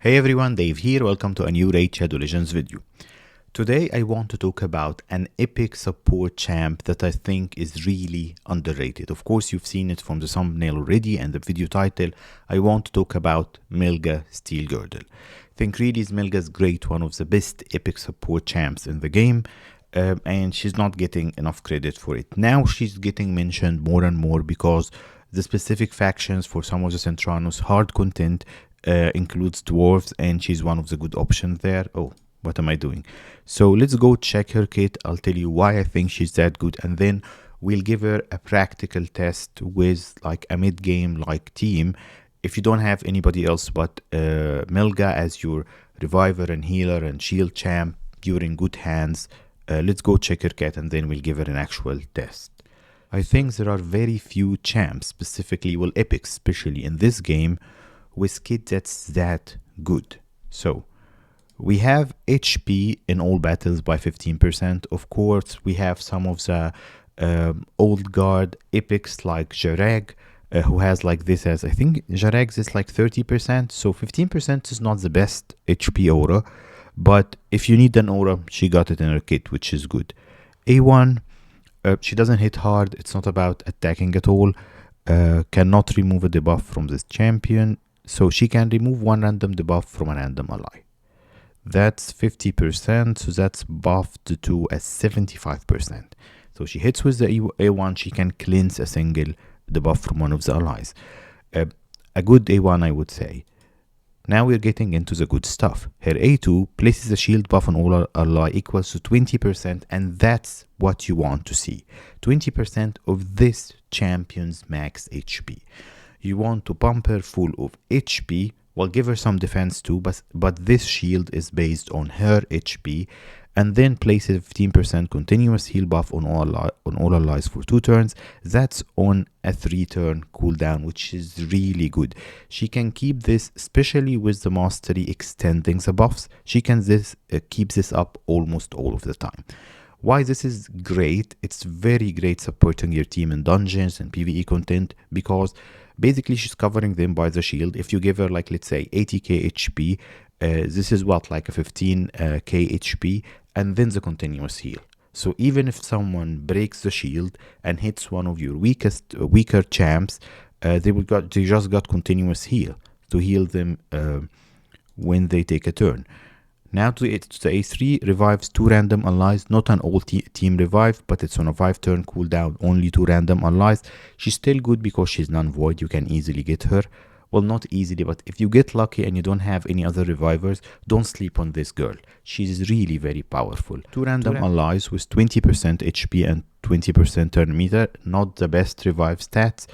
Hey everyone, Dave here. Welcome to a new Raid Shadow Legends video. Today I want to talk about an epic support champ that I think is really underrated. Of course, you've seen it from the thumbnail already and the video title. I want to talk about Melga Steel Girdle. I think really Melga is great, one of the best epic support champs in the game. And she's not getting enough credit for it. Now she's getting mentioned more and more because the specific factions for some of the Centranos hard content includes dwarves, and she's one of the good options there. Oh, what am I doing? So let's go check her kit. I'll tell you why I think she's that good, and then we'll give her a practical test with like a mid-game like team. If you don't have anybody else but Melga as your reviver and healer and shield champ, you're in good hands. Let's go check her kit and then we'll give her an actual test. I think there are very few champs, specifically, well, epics, especially in this game, with kit that's that good. So we have HP in all battles by 15%. Of course, we have some of the old guard epics like Jarag, who has like this as, I think Jarag's is like 30%. So 15% is not the best HP aura, but if you need an aura, she got it in her kit, which is good. A1, she doesn't hit hard. It's not about attacking at all. Cannot remove a debuff from this champion. So she can remove one random debuff from a random ally. That's 50%. So that's buffed to a 75%. So she hits with the A1. She can cleanse a single debuff from one of the allies. A good A1, I would say. Now we're getting into the good stuff. Her A2 places a shield buff on all ally equals to 20%, and that's what you want to see. 20% of this champion's max HP. You want to pump her full of HP, well, give her some defense too, but this shield is based on her HP, and then place a 15% continuous heal buff on all allies for 2 turns. That's on a 3-turn cooldown, which is really good. She can keep this, especially with the mastery extending the buffs. She can keep this up almost all of the time. Why this is great? It's very great supporting your team in dungeons and PvE content, because basically she's covering them by the shield. If you give her, like, let's say 80k HP, this is what, like a 15k HP, and then the continuous heal. So even if someone breaks the shield and hits one of your weaker champs, they just got continuous heal to heal them when they take a turn. Now to the A3, revives 2 random allies, not an all team revive, but it's on a 5-turn cooldown, only 2 random allies. She's still good because she's non-void, you can easily get her. Well, not easily, but if you get lucky and you don't have any other revivers, don't sleep on this girl. She's really very powerful. 2 random allies with 20% HP and 20% turn meter, not the best revive stats,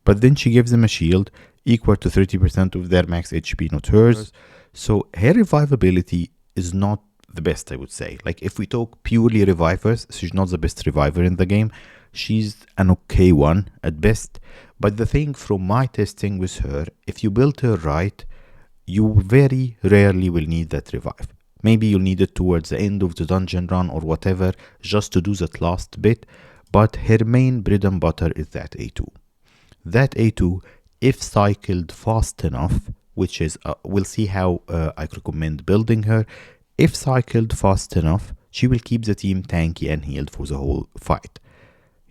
but then she gives them a shield equal to 30% of their max HP, not hers. So her revivability is not the best, I would say. Like, if we talk purely revivers, she's not the best reviver in the game. She's an okay one at best. But the thing from my testing with her, if you build her right, you very rarely will need that revive. Maybe you'll need it towards the end of the dungeon run or whatever, just to do that last bit. But her main bread and butter is that A2. That A2, if cycled fast enough, which is, we'll see how I recommend building her. If cycled fast enough, she will keep the team tanky and healed for the whole fight.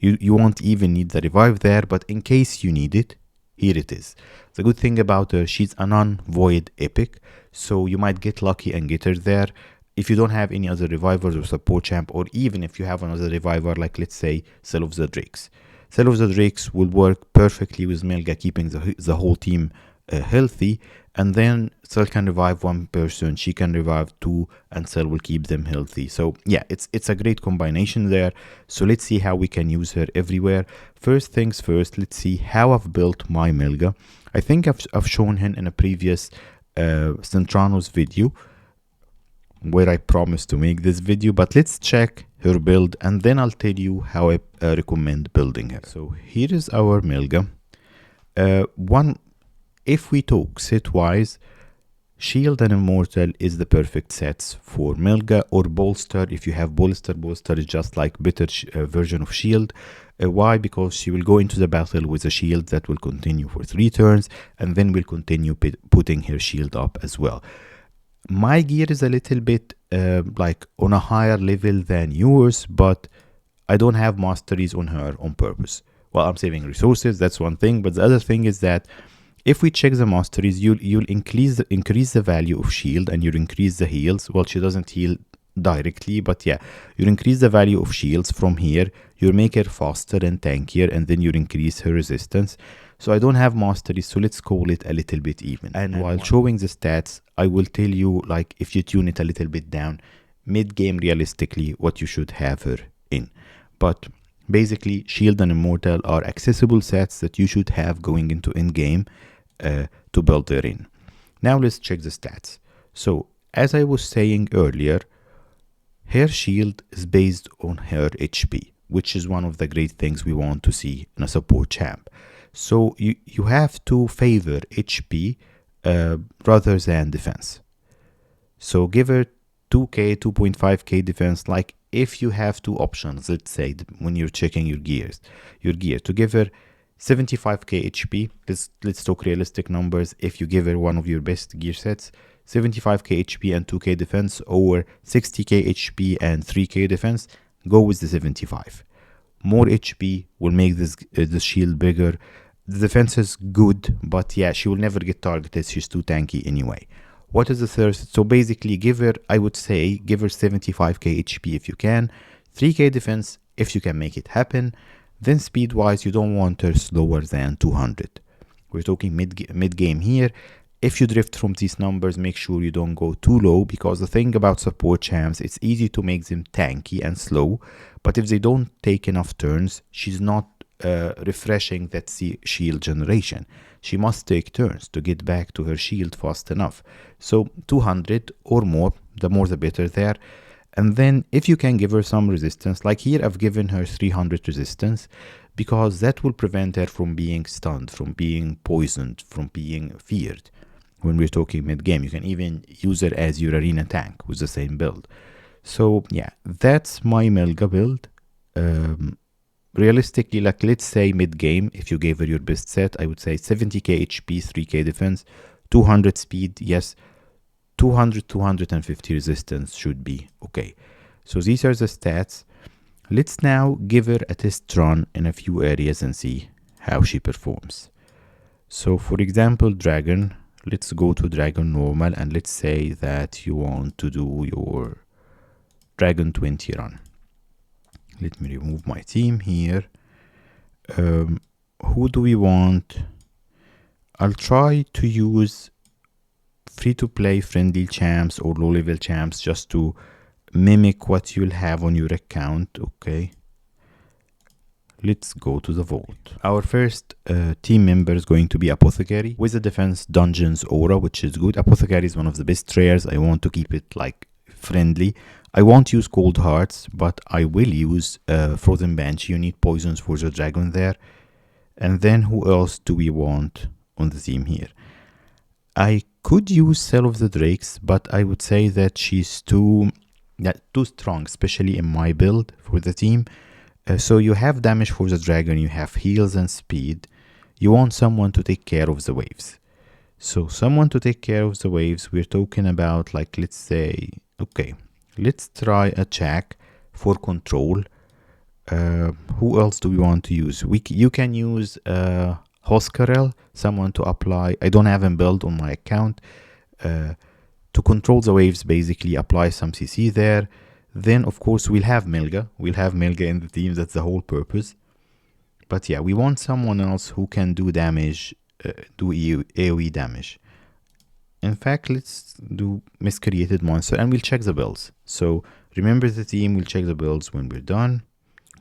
You won't even need the revive there, but in case you need it, here it is. The good thing about her, she's a non-void epic, so you might get lucky and get her there. If you don't have any other revivers or support champ, or even if you have another reviver, like let's say Cell of the Drakes. Cell of the Drakes will work perfectly with Melga, keeping the whole team healthy, and then Cell can revive 1 person, she can revive 2, and Cell will keep them healthy. So yeah, it's a great combination there. So let's see how we can use her everywhere. First things first, let's see how I've built my Melga. I think I've shown him in a previous Centranos video where I promised to make this video, but let's check her build and then I'll tell you how I recommend building her. So here is our Melga. If we talk set wise, Shield and Immortal is the perfect sets for Melga, or Bolster. If you have Bolster, Bolster is just like better version of Shield. Why? Because she will go into the battle with a shield that will continue for 3 turns, and then will continue putting her shield up as well. My gear is a little bit like on a higher level than yours, but I don't have masteries on her on purpose. Well, I'm saving resources, that's one thing, but the other thing is that if we check the masteries, you'll increase the value of shield, and you'll increase the heals. Well, she doesn't heal directly, but yeah, you'll increase the value of shields from here. You'll make her faster and tankier, and then you'll increase her resistance. So I don't have masteries, so let's call it a little bit even. And while showing the stats, I will tell you, like, if you tune it a little bit down, mid-game realistically what you should have her in. But basically, Shield and Immortal are accessible sets that you should have going into in-game to build her in. Now let's check the stats. So as I was saying earlier, her shield is based on her HP, which is one of the great things we want to see in a support champ. So you have to favor HP rather than defense. So give her 2k, 2.5k defense. Like if you have two options, let's say when you're checking your gear, to give her 75k HP, let's talk realistic numbers. If you give her one of your best gear sets, 75k HP and 2k defense, or 60k HP and 3k defense, go with the 75. More HP will make the shield bigger. The defense is good, but yeah, she will never get targeted. She's too tanky anyway. What is the third? So basically, I would say give her 75k HP if you can, 3k defense if you can make it happen. Then speed wise, you don't want her slower than 200. We're talking mid game here. If you drift from these numbers, make sure you don't go too low, because the thing about support champs, it's easy to make them tanky and slow, but if they don't take enough turns, she's not refreshing that shield generation. She must take turns to get back to her shield fast enough. So 200 or more, the more the better there. And then if you can give her some resistance, like here I've given her 300 resistance, because that will prevent her from being stunned, from being poisoned, from being feared. When we're talking mid-game, you can even use her as your arena tank with the same build. So yeah, that's my Melga build. Realistically, like let's say mid-game, if you gave her your best set, I would say 70k HP, 3k defense, 200 speed, yes, 250 resistance should be okay. So these are the stats. Let's now give her a test run in a few areas and see how she performs. So for example, Dragon, let's go to Dragon normal, and let's say that you want to do your Dragon 20 run. Let me remove my team here. Who do we want? I'll try to use free-to-play friendly champs or low-level champs just to mimic what you'll have on your account. Okay, let's go to the vault. Our first team member is going to be Apothecary with a defense dungeons aura, which is good. Apothecary is one of the best rares. I want to keep it like friendly. I won't use Cold Hearts, but I will use Frozen Banshee. You need poisons for the dragon there. And then who else do we want on the team here? I could use Cell of the Drakes, but I would say that she's too strong, especially in my build for the team. So you have damage for the dragon, you have heals and speed. You want someone to take care of the waves. So someone to take care of the waves, we're talking about, like, let's say, okay, let's try a Jack for control. Who else do we want to use? You can use Hoskarel, someone to apply. I don't have him built on my account. To control the waves, basically apply some CC there. Then of course we'll have Melga. We'll have Melga in the team. That's the whole purpose. But yeah, we want someone else who can do damage, do AoE damage. In fact, let's do Miscreated Monster and we'll check the builds. So remember the team, we'll check the builds when we're done.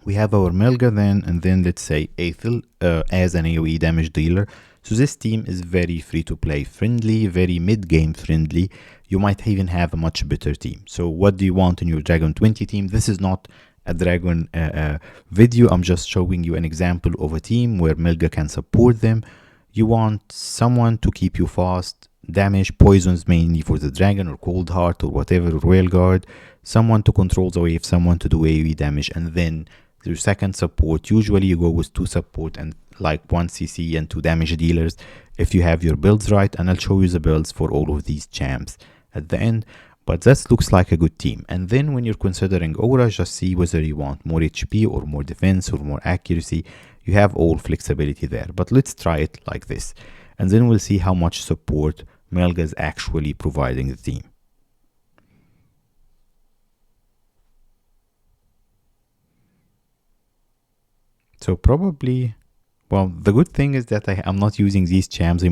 We have our Melga then, and then let's say Aethel as an AoE damage dealer. So this team is very free-to-play friendly, very mid-game friendly. You might even have a much better team. So what do you want in your Dragon 20 team? This is not a Dragon video. I'm just showing you an example of a team where Melga can support them. You want someone to keep you fast, damage, poisons mainly for the dragon or cold heart or whatever, or whale guard, someone to control the wave, someone to do AoE damage, and then your second support. Usually you go with 2 support and like 1 CC and 2 damage dealers if you have your builds right, and I'll show you the builds for all of these champs at the end. But that looks like a good team. And then when you're considering aura, just see whether you want more HP or more defense or more accuracy. You have all flexibility there. But let's try it like this. And then we'll see how much support Melga is actually providing the team. So probably, well, the good thing is that I'm not using these champs. They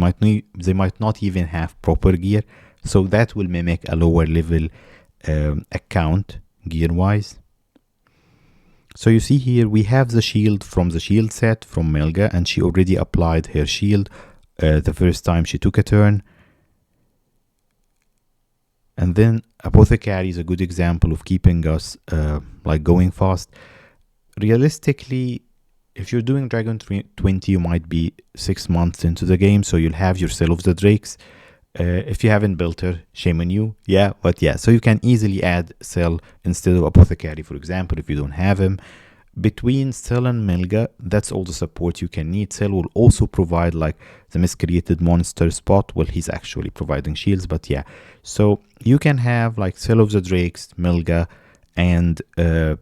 might not even have proper gear. So that will mimic a lower level account gear-wise. So you see here we have the shield from the shield set from Melga, and she already applied her shield the first time she took a turn. And then Apothecary is a good example of keeping us like going fast. Realistically, if you're doing Dragon 20, you might be 6 months into the game, so you'll have your Cell of the Drakes. If you haven't built her, shame on you. Yeah, but yeah, so you can easily add Cell instead of Apothecary, for example, if you don't have him. Between Cell and Melga, that's all the support you can need. Cell will also provide like the miscreated monster spot. Well, he's actually providing shields, but yeah. So you can have like Cell of the Drakes, Melga, and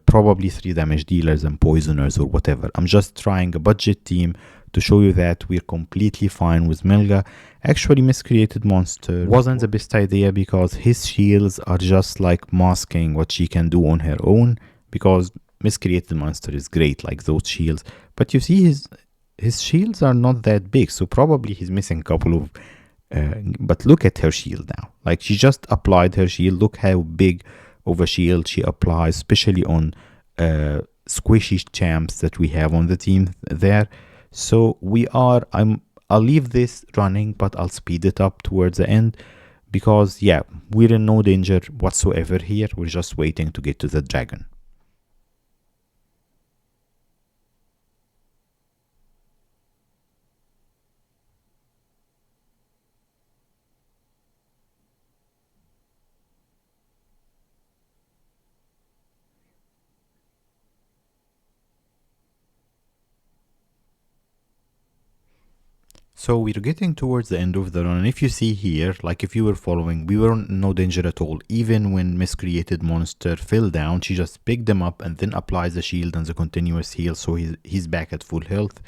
probably 3 damage dealers and poisoners or whatever. I'm just trying a budget team to show you that we're completely fine with Melga. Actually, miscreated monster wasn't the best idea because his shields are just like masking what she can do on her own, because miscreated monster is great like those shields, but you see his shields are not that big, so probably he's missing a couple of but look at her shield now. Like, she just applied her shield. Look how big of a shield she applies, especially on squishy champs that we have on the team there. So I'll leave this running, but I'll speed it up towards the end because yeah, we're in no danger whatsoever here. We're just waiting to get to the dragon. So we're getting towards the end of the run, and if you see here, like if you were following, we were in no danger at all. Even when miscreated monster fell down, she just picked them up and then applies the shield and the continuous heal, so he's back at full health.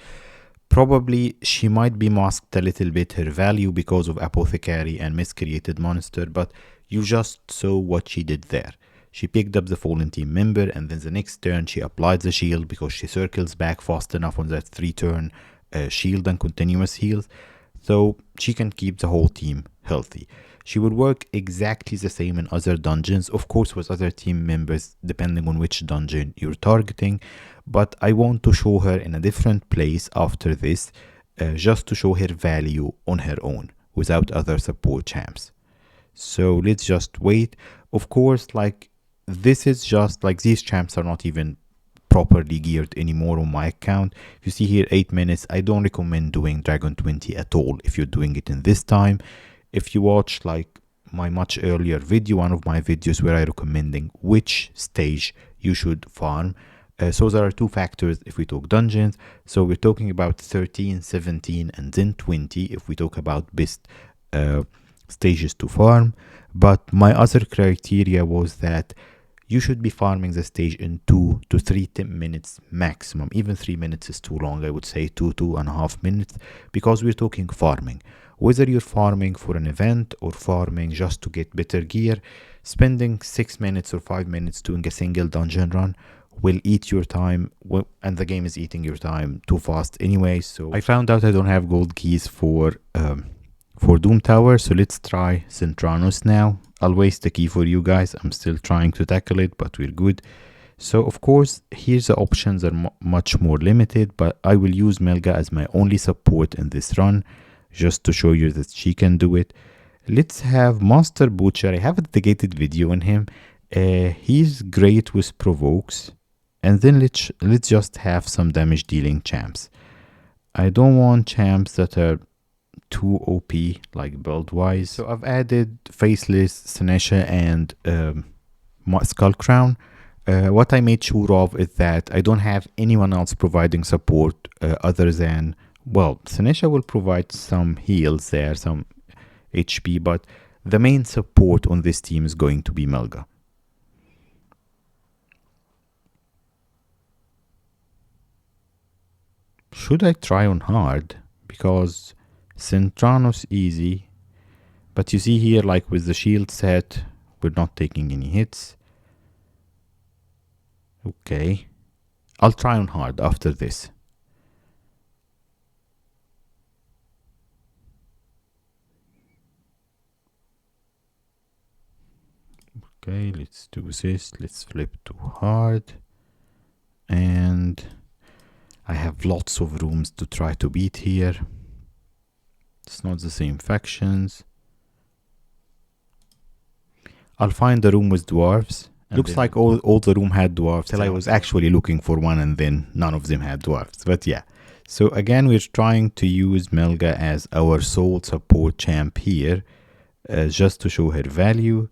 Probably she might be masked a little bit her value because of Apothecary and miscreated monster, but you just saw what she did there. She picked up the fallen team member, and then the next turn she applied the shield because she circles back fast enough on that 3-turn shield and continuous heals, so she can keep the whole team healthy. She will work exactly the same in other dungeons, of course with other team members depending on which dungeon you're targeting, but I want to show her in a different place after this, just to show her value on her own without other support champs. So let's just wait. Of course, like, this is just like, these champs are not even properly geared anymore on my account. You see here 8 minutes. I don't recommend doing Dragon 20 at all if you're doing it in this time. If you watch like my much earlier video, one of my videos where I'm recommending which stage you should farm, so there are 2 factors if we talk dungeons. So we're talking about 13, 17 and then 20 if we talk about best stages to farm. But my other criteria was that you should be farming the stage in 2 to 3 minutes maximum. Even 3 minutes is too long. I would say 2.5 minutes, because we're talking farming. Whether you're farming for an event or farming just to get better gear, spending 6 minutes or 5 minutes doing a single dungeon run will eat your time, and the game is eating your time too fast anyway. So I found out I don't have gold keys for Doom Tower, so let's try Centranos now. I'll waste the key for you guys. I'm still trying to tackle it, but we're good. So of course, here's the options are much more limited, but I will use Melga as my only support in this run, just to show you that she can do it. Let's have Master Butcher. I have a dedicated video on him. He's great with provokes. And then let's just have some damage dealing champs. I don't want champs that are too OP, like build-wise. So I've added Faceless, Senesha, and Skull Crown. What I made sure of is that I don't have anyone else providing support other than, well, Senesha will provide some heals there, some HP, but the main support on this team is going to be Melga. Should I try on hard? Because Centranos easy, but you see here, like with the shield set, we're not taking any hits. Okay, I'll try on hard after this. Okay, let's do this. Let's flip to hard. And I have lots of rooms to try to beat here. It's not the same factions. I'll find the room with dwarves. Looks like all the room had dwarves, till I was actually looking for one and then none of them had dwarves. But yeah. So again, we're trying to use Melga as our sole support champ here, just to show her value.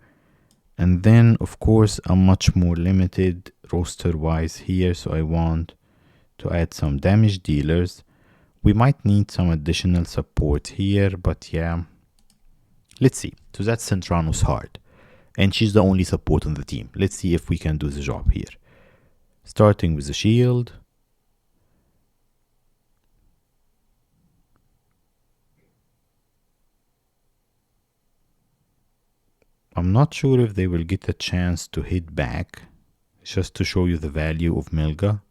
And then, of course, I'm much more limited roster-wise here, so I want to add some damage dealers. We might need some additional support here, but yeah. Let's see. So that's Centranos hard. And she's the only support on the team. Let's see if we can do the job here. Starting with the shield. I'm not sure if they will get a chance to hit back, just to show you the value of Melga.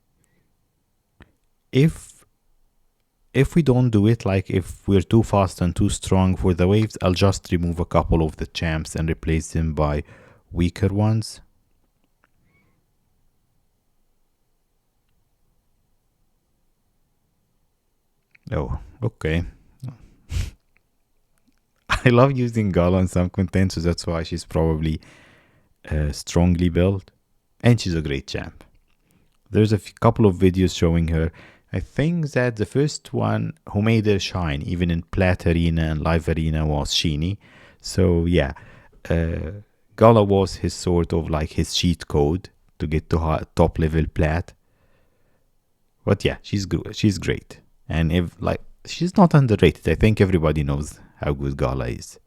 If we don't do it, like if we're too fast and too strong for the waves, I'll just remove a couple of the champs and replace them by weaker ones. Oh, okay. I love using Gala in some content, so that's why she's probably strongly built. And she's a great champ. There's a couple of videos showing her. I think that the first one who made her shine, even in Plat Arena and Live Arena, was Sheeny. So yeah, Gala was his sort of like his cheat code to get to top level Plat. But yeah, she's good. She's great. And if like she's not underrated. I think everybody knows how good Gala is.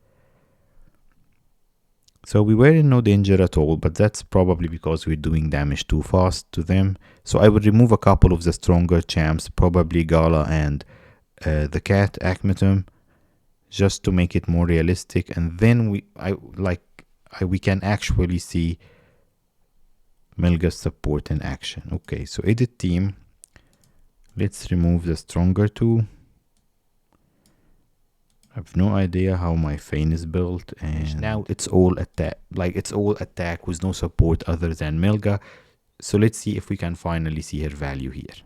So we were in no danger at all, but that's probably because we're doing damage too fast to them. So I would remove a couple of the stronger champs, probably Gala and the cat Akmetum, just to make it more realistic. And then we can actually see Melga's support in action. Okay, so edit team. Let's remove the stronger two. I have no idea how my Fane is built, and now it's all attack, with no support other than Melga. So let's see if we can finally see her value here.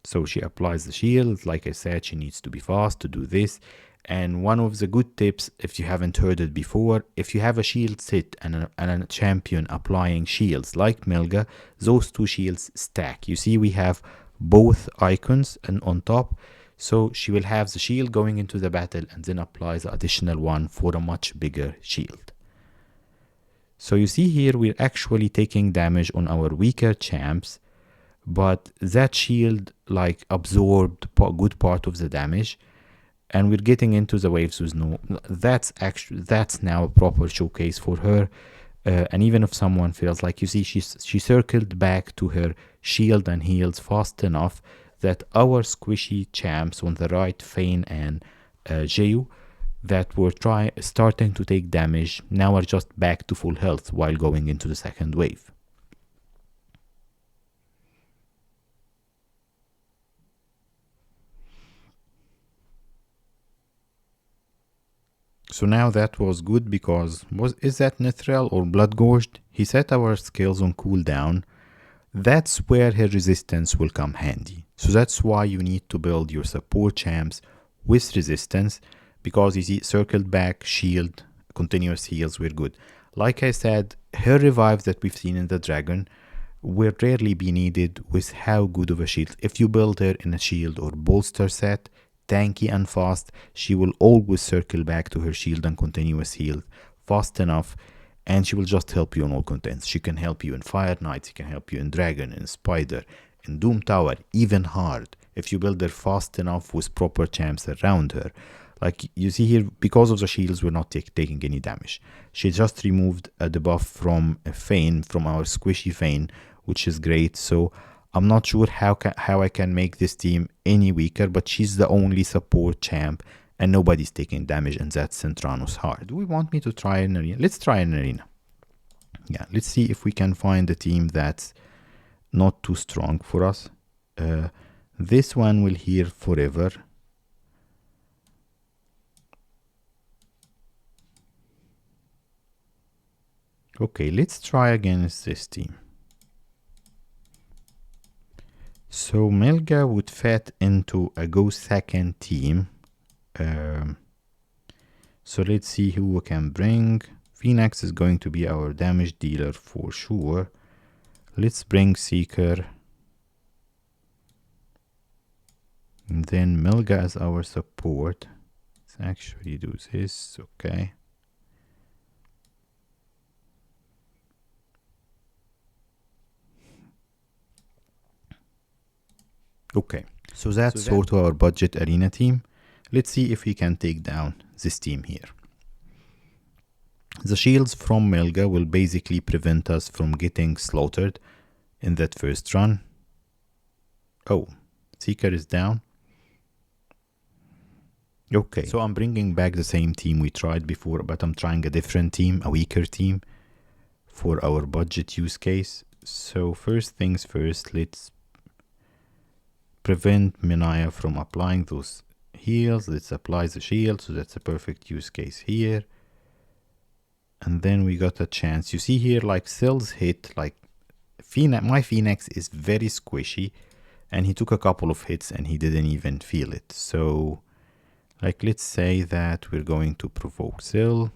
So she applies the shield. Like I said, she needs to be fast to do this. And one of the good tips, if you haven't heard it before, if you have a shield set and a champion applying shields like Melga, those two shields stack. You see we have both icons and on top. So she will have the shield going into the battle and then apply the additional one for a much bigger shield. So you see here we're actually taking damage on our weaker champs, but that shield like absorbed a good part of the damage, and we're getting into the waves with no. That's now a proper showcase for her. And even if someone feels like, you see, she circled back to her shield and heals fast enough that our squishy champs on the right, Fane and Jeyu, that were starting to take damage, now are just back to full health while going into the second wave. So now that was good because, is that Nithral or Bloodgorged? He set our skills on cooldown. That's where her resistance will come handy. So that's why you need to build your support champs with resistance, because you see circled back, shield, continuous heals were good. Like I said, her revives that we've seen in the dragon will rarely be needed with how good of a shield. If you build her in a shield or bolster set, tanky and fast, she will always circle back to her shield and continuous heal fast enough, and she will just help you on all contents. She can help you in Fire Knight, she can help you in Dragon, in Spider, in Doom Tower, even hard, if you build her fast enough with proper champs around her. Like you see here, because of the shields, we're not taking any damage. She just removed a debuff from a Fane, from our squishy Fane, which is great. So I'm not sure how I can make this team any weaker, but she's the only support champ and nobody's taking damage, and that's Centrano's heart. Do we want me to try an arena? Let's try an arena. Yeah, let's see if we can find a team that's not too strong for us. This one will heal forever. Okay, let's try against this team. So Melga would fit into a go second team. So let's see who we can bring. Phoenix is going to be our damage dealer for sure. Let's bring Seeker. And then Melga as our support. Let's actually do this, okay. Okay, so that's sort of our budget arena team. Let's see if we can take down this team here. The shields from Melga will basically prevent us from getting slaughtered in that first run. Oh, Seeker is down. Okay, so I'm bringing back the same team we tried before, but I'm trying a different team, a weaker team for our budget use case. So first things first, let's prevent Minaya from applying those heals. Let's apply the shield, so that's a perfect use case here. And then we got a chance. You see here, like Cell's hit, like my Phoenix is very squishy, and he took a couple of hits and he didn't even feel it. So like let's say that we're going to provoke Cell.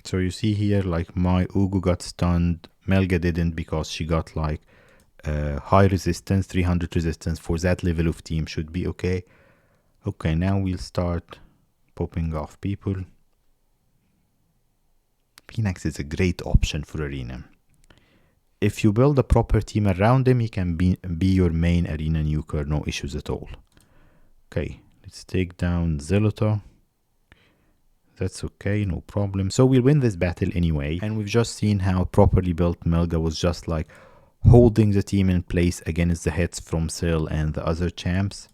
So you see here, like my Ugu got stunned, Melga didn't, because she got like high resistance, 300 resistance for that level of team should be okay. Okay, now we'll start popping off people. Phoenix is a great option for arena. If you build a proper team around him, he can be your main arena nuker, no issues at all. Okay, let's take down Zelota. That's okay, no problem. So we'll win this battle anyway. And we've just seen how properly built Melga was just like holding the team in place against the hits from Cell and the other champs.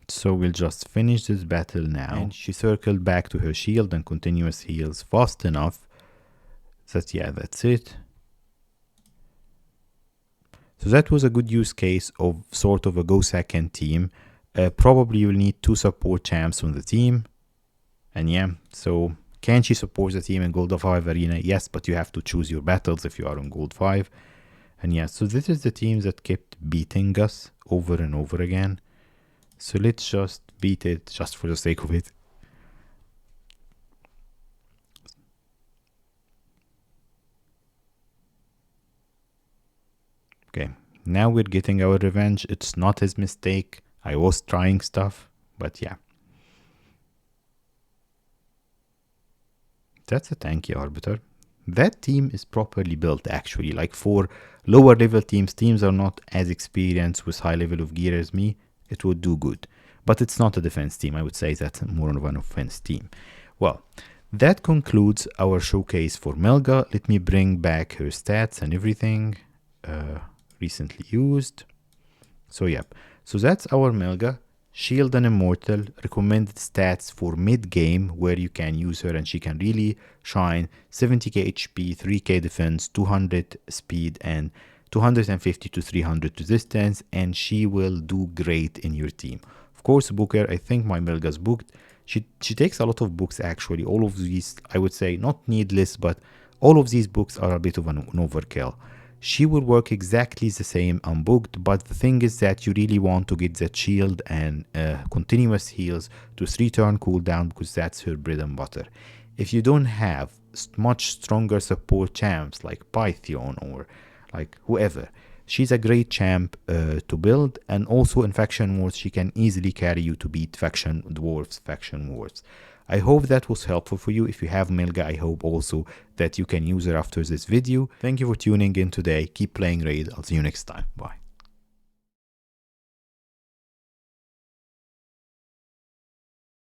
So we'll just finish this battle now. And she circled back to her shield and continuous heals fast enough that, yeah, that's it. So that was a good use case of sort of a go second team. Probably you'll need 2 support champs on the team. And yeah, so can she support the team in Gold 5 Arena? Yes, but you have to choose your battles if you are on Gold 5. And yeah, so this is the team that kept beating us over and over again. So let's just beat it just for the sake of it. Okay, now we're getting our revenge. It's not his mistake. I was trying stuff, but yeah. That's a tanky Arbiter. That team is properly built actually. Like for lower level teams are not as experienced with high level of gear as me. It would do good. But it's not a defense team. I would say that's more of an offense team. Well, that concludes our showcase for Melga. Let me bring back her stats and everything. Recently used. So yep. So that's our Melga. Shield and Immortal. Recommended stats for mid-game where you can use her and she can really shine. 70k HP, 3k defense, 200 speed and 250 to 300 resistance, and she will do great in your team. Of course, Booker, I think my Melga's booked. She takes a lot of books actually. All of these, I would say, not needless, but all of these books are a bit of an overkill. she will work exactly the same unbooked, but the thing is that you really want to get that shield and continuous heals to 3-turn cooldown, because that's her bread and butter. If you don't have much stronger support champs like Python or like whoever, she's a great champ to build, and also in faction wars she can easily carry you to beat faction dwarves, faction wars. I hope that was helpful for you. If you have Melga, I hope also that you can use her after this video. Thank you for tuning in today. Keep playing Raid. I'll see you next time. Bye.